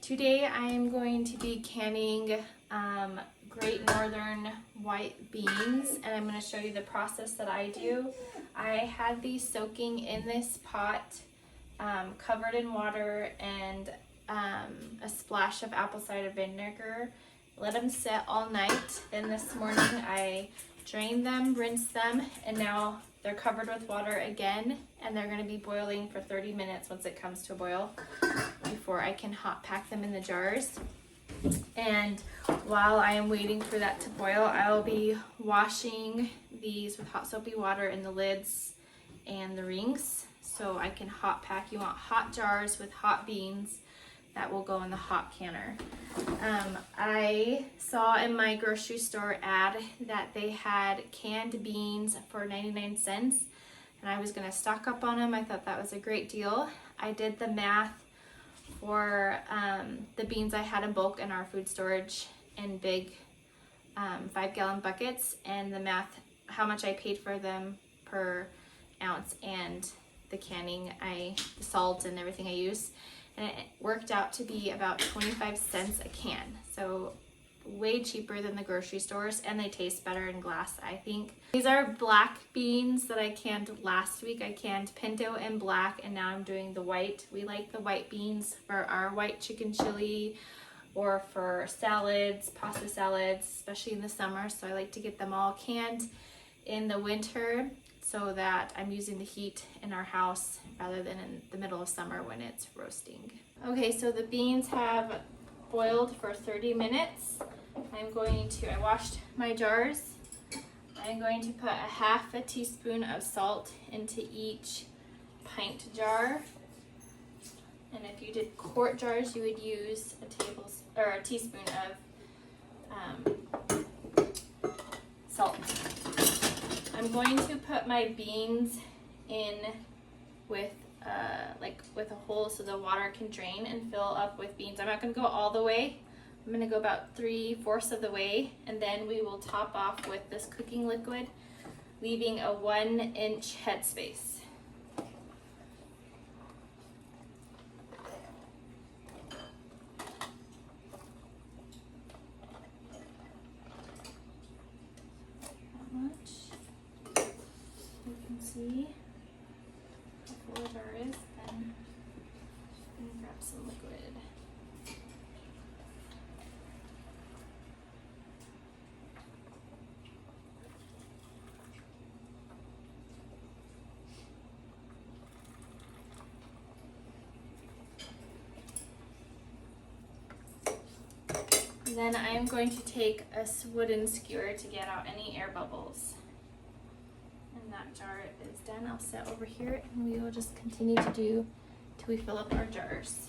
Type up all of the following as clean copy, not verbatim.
Today I am going to be canning Great Northern white beans, and I'm going to show you the process that I do. I had these soaking in this pot, covered in water and a splash of apple cider vinegar. Let them sit all night. Then this morning I drained them, rinsed them, and now they're covered with water again, and they're going to be boiling for 30 minutes once it comes to a boil before I can hot pack them in the jars. And while I am waiting for that to boil, I'll be washing these with hot soapy water in the lids and the rings so I can hot pack. You want hot jars with hot beans that will go in the hot canner. I saw in my grocery store ad that they had canned beans for 99 cents, and I was gonna stock up on them. I thought that was a great deal. I did the math for the beans I had in bulk in our food storage in big 5-gallon buckets, and the math, how much I paid for them per ounce, and the canning, the salt and everything I use. And it worked out to be about 25 cents a can. So way cheaper than the grocery stores, and they taste better in glass, I think. These are black beans that I canned last week. I canned pinto and black, and now I'm doing the white. We like the white beans for our white chicken chili or for salads, pasta salads, especially in the summer. So I like to get them all canned in the winter so that I'm using the heat in our house rather than in the middle of summer when it's roasting. Okay, so the beans have boiled for 30 minutes. I washed my jars. I'm going to put a half a teaspoon of salt into each pint jar. And if you did quart jars, you would use a teaspoon of salt. I'm going to put my beans in with a hole so the water can drain and fill up with beans. I'm not going to go all the way. I'm going to go about 3/4 of the way, and then we will top off with this cooking liquid, leaving a 1-inch headspace. That much. You can see how full the jar is. Then grab some liquid. Then I am going to take a wooden skewer to get out any air bubbles. And that jar is done. I'll set over here, and we will just continue to do till we fill up our jars.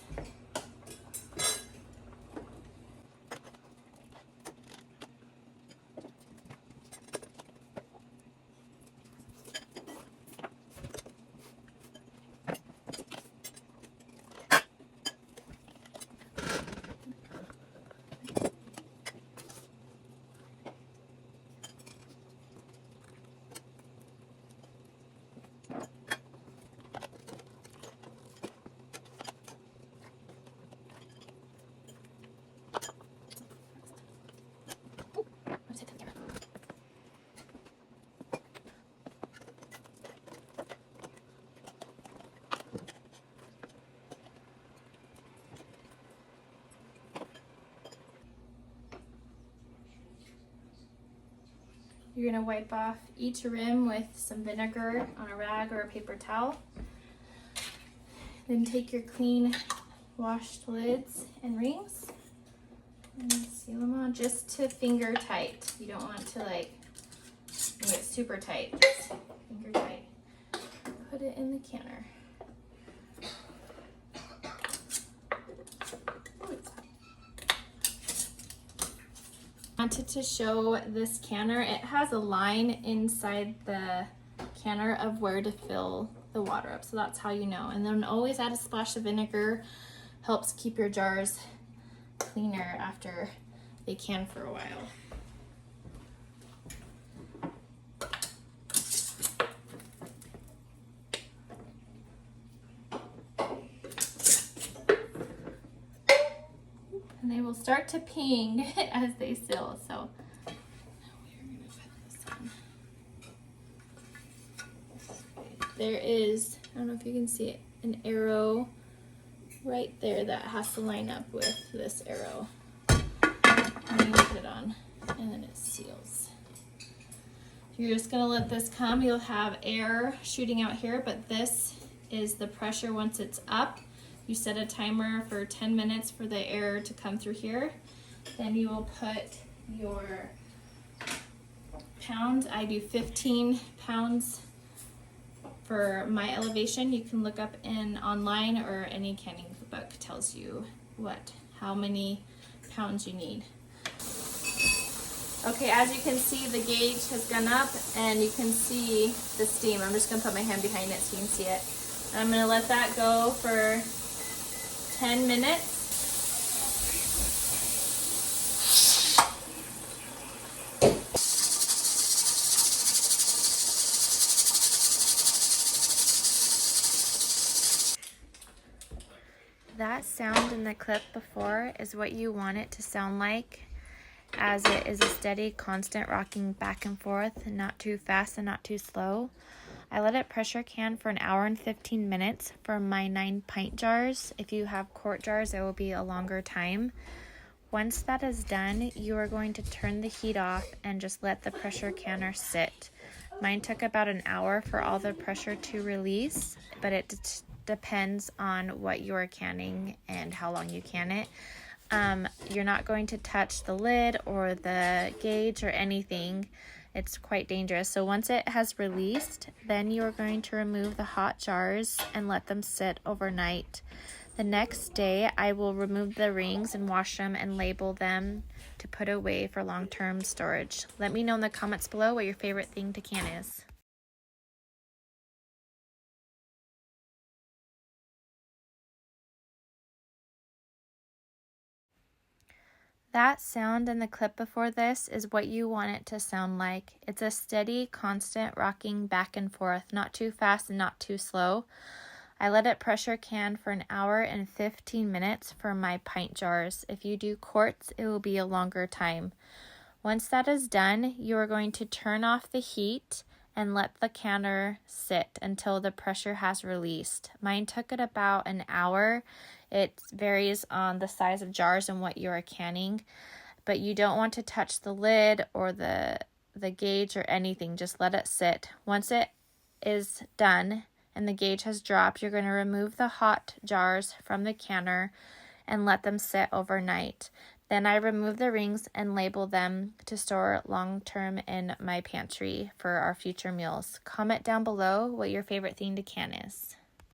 You're going to wipe off each rim with some vinegar on a rag or a paper towel. Then take your clean washed lids and rings and seal them on just to finger tight. You don't want to make it super tight, just finger tight. Put it in the canner. Wanted to show this canner. It has a line inside the canner of where to fill the water up, so that's how you know. And then always add a splash of vinegar. Helps keep your jars cleaner after they can for a while. and they will start to ping as they seal. So we're gonna put this on. There is, I don't know if you can see it, an arrow right there that has to line up with this arrow. And then you put it on, and then it seals. You're just gonna let this come. You'll have air shooting out here, but this is the pressure once it's up. You set a timer for 10 minutes for the air to come through here. Then you will put your pounds. I do 15 pounds for my elevation. You can look up online, or any canning book tells you how many pounds you need. Okay, as you can see, the gauge has gone up and you can see the steam. I'm just gonna put my hand behind it so you can see it. And I'm gonna let that go for 10 minutes. That sound in the clip before is what you want it to sound like, as it is a steady, constant rocking back and forth, and not too fast and not too slow. I let it pressure can for an hour and 15 minutes for my 9 pint jars. If you have quart jars, it will be a longer time. Once that is done, you are going to turn the heat off and just let the pressure canner sit. Mine took about an hour for all the pressure to release, but it depends on what you're canning and how long you can it. You're not going to touch the lid or the gauge or anything. It's quite dangerous. So once it has released, then you are going to remove the hot jars and let them sit overnight. The next day, I will remove the rings and wash them and label them to put away for long-term storage. Let me know in the comments below what your favorite thing to can is. That sound in the clip before this is what you want it to sound like. It's a steady, constant rocking back and forth, not too fast and not too slow. I let it pressure can for an hour and 15 minutes for my pint jars. If you do quarts, it will be a longer time. Once that is done, you are going to turn off the heat and let the canner sit until the pressure has released. Mine took it about an hour. It varies on the size of jars and what you are canning, but you don't want to touch the lid or the gauge or anything. Just let it sit. Once it is done and the gauge has dropped, you're going to remove the hot jars from the canner and let them sit overnight. Then I remove the rings and label them to store long-term in my pantry for our future meals. Comment down below what your favorite thing to can is.